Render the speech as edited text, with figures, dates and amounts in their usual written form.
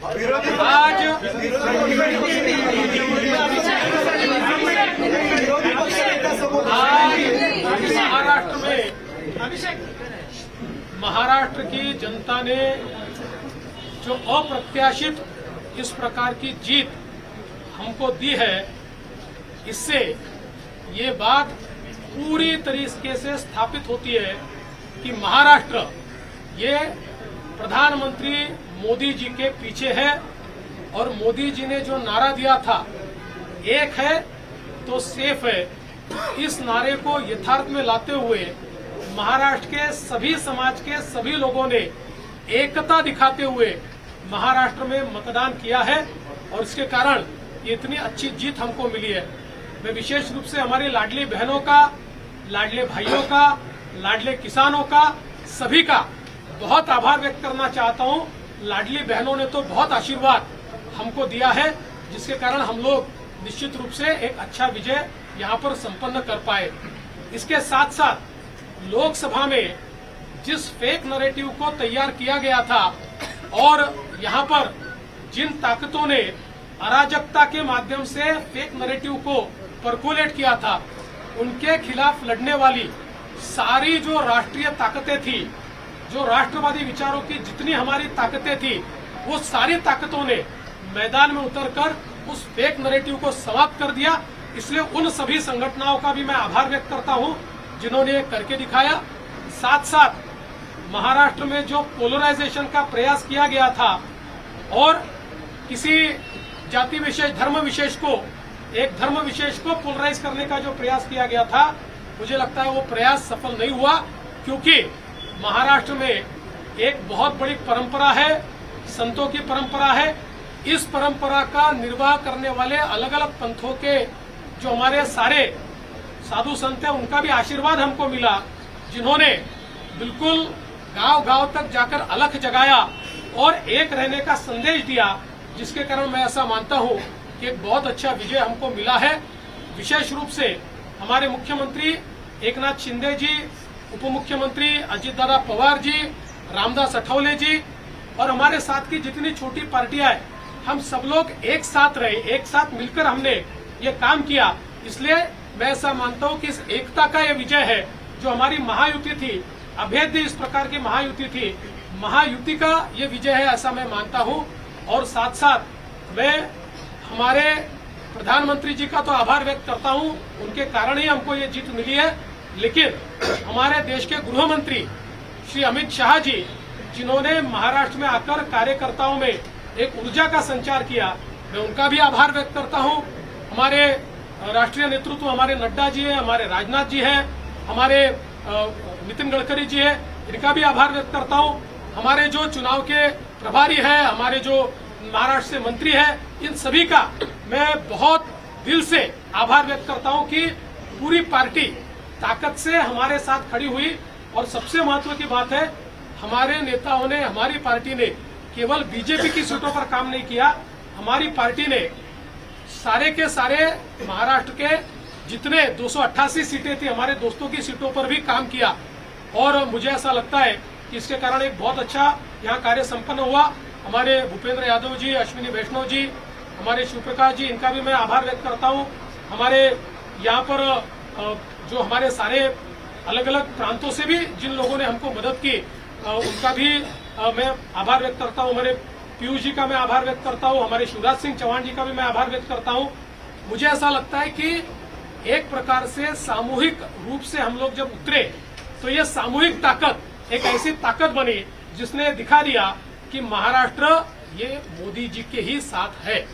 आज महाराष्ट्र की जनता ने जो अप्रत्याशित इस प्रकार की जीत हमको दी है, इससे ये बात पूरी तरीके से स्थापित होती है कि महाराष्ट्र ये प्रधानमंत्री मोदी जी के पीछे है। और मोदी जी ने जो नारा दिया था, एक है तो सेफ है, इस नारे को यथार्थ में लाते हुए महाराष्ट्र के सभी समाज के सभी लोगों ने एकता दिखाते हुए महाराष्ट्र में मतदान किया है और इसके कारण ये इतनी अच्छी जीत हमको मिली है। मैं विशेष रूप से हमारी लाडली बहनों का, लाडले भाइयों का, लाडले किसानों का, सभी का बहुत आभार व्यक्त करना चाहता हूं। लाडली बहनों ने तो बहुत आशीर्वाद हमको दिया है, जिसके कारण हम लोग निश्चित रूप से एक अच्छा विजय यहां पर संपन्न कर पाए। इसके साथ साथ लोकसभा में जिस फेक नैरेटिव को तैयार किया गया था और यहां पर जिन ताकतों ने अराजकता के माध्यम से फेक नैरेटिव को परकोलेट किया था, उनके खिलाफ लड़ने वाली सारी जो राष्ट्रीय ताकतें थी, जो राष्ट्रवादी विचारों की जितनी हमारी ताकतें थी, वो सारी ताकतों ने मैदान में उतरकर उस फेक नैरेटिव को समाप्त कर दिया। इसलिए उन सभी संगठनों का भी मैं आभार व्यक्त करता हूं जिन्होंने ये करके दिखाया। साथ साथ महाराष्ट्र में जो पोलराइजेशन का प्रयास किया गया था और किसी जाति विशेष, धर्म विशेष को, एक धर्म विशेष को पोलराइज करने का जो प्रयास किया गया था, मुझे लगता है वो प्रयास सफल नहीं हुआ, क्योंकि महाराष्ट्र में एक बहुत बड़ी परंपरा है, संतों की परंपरा है। इस परंपरा का निर्वाह करने वाले अलग अलग पंथों के जो हमारे सारे साधु संत हैं, उनका भी आशीर्वाद हमको मिला, जिन्होंने बिल्कुल गांव-गांव तक जाकर अलख जगाया और एक रहने का संदेश दिया, जिसके कारण मैं ऐसा मानता हूं कि एक बहुत अच्छा विजय हमको मिला है। विशेष रूप से हमारे मुख्यमंत्री एकनाथ शिंदे जी, उप मुख्यमंत्री अजितदादा पवार जी, रामदास अठावले जी और हमारे साथ की जितनी छोटी पार्टियां हैं, हम सब लोग एक साथ रहे, एक साथ मिलकर हमने ये काम किया। इसलिए मैं ऐसा मानता हूं कि इस एकता का ये विजय है। जो हमारी महायुति थी, अभेद्य इस प्रकार की महायुति थी, महायुति का ये विजय है, ऐसा मैं मानता हूं। और साथ साथ मैं हमारे प्रधानमंत्री जी का तो आभार व्यक्त करता हूं, उनके कारण ही हमको ये जीत मिली है। लेकिन हमारे देश के गृह मंत्री श्री अमित शाह जी, जिन्होंने महाराष्ट्र में आकर कार्यकर्ताओं में एक ऊर्जा का संचार किया, मैं उनका भी आभार व्यक्त करता हूं। हमारे राष्ट्रीय नेतृत्व, हमारे नड्डा जी है, हमारे राजनाथ जी है, हमारे नितिन गडकरी जी है, इनका भी आभार व्यक्त करता हूं। हमारे जो चुनाव के प्रभारी है, हमारे जो महाराष्ट्र से मंत्री है, इन सभी का मैं बहुत दिल से आभार व्यक्त करता हूं कि पूरी पार्टी ताकत से हमारे साथ खड़ी हुई। और सबसे महत्व की बात है, हमारे नेताओं ने, हमारी पार्टी ने केवल बीजेपी की सीटों पर काम नहीं किया, हमारी पार्टी ने सारे के सारे महाराष्ट्र के जितने 288 सीटें थी, हमारे दोस्तों की सीटों पर भी काम किया। और मुझे ऐसा लगता है कि इसके कारण एक बहुत अच्छा यहाँ कार्य संपन्न हुआ। हमारे भूपेंद्र यादव जी, अश्विनी वैष्णव जी, हमारे शिवप्रकाश जी, इनका भी मैं आभार व्यक्त करता हूँ। हमारे यहाँ पर जो हमारे सारे अलग अलग प्रांतों से भी जिन लोगों ने हमको मदद की, उनका भी मैं आभार व्यक्त करता हूँ। हमारे पीयूष जी का मैं आभार व्यक्त करता हूँ, हमारे शिवराज सिंह चौहान जी का भी मैं आभार व्यक्त करता हूँ। मुझे ऐसा लगता है कि एक प्रकार से सामूहिक रूप से हम लोग जब उतरे, तो ये सामूहिक ताकत एक ऐसी ताकत बनी जिसने दिखा दिया कि महाराष्ट्र ये मोदी जी के ही साथ है।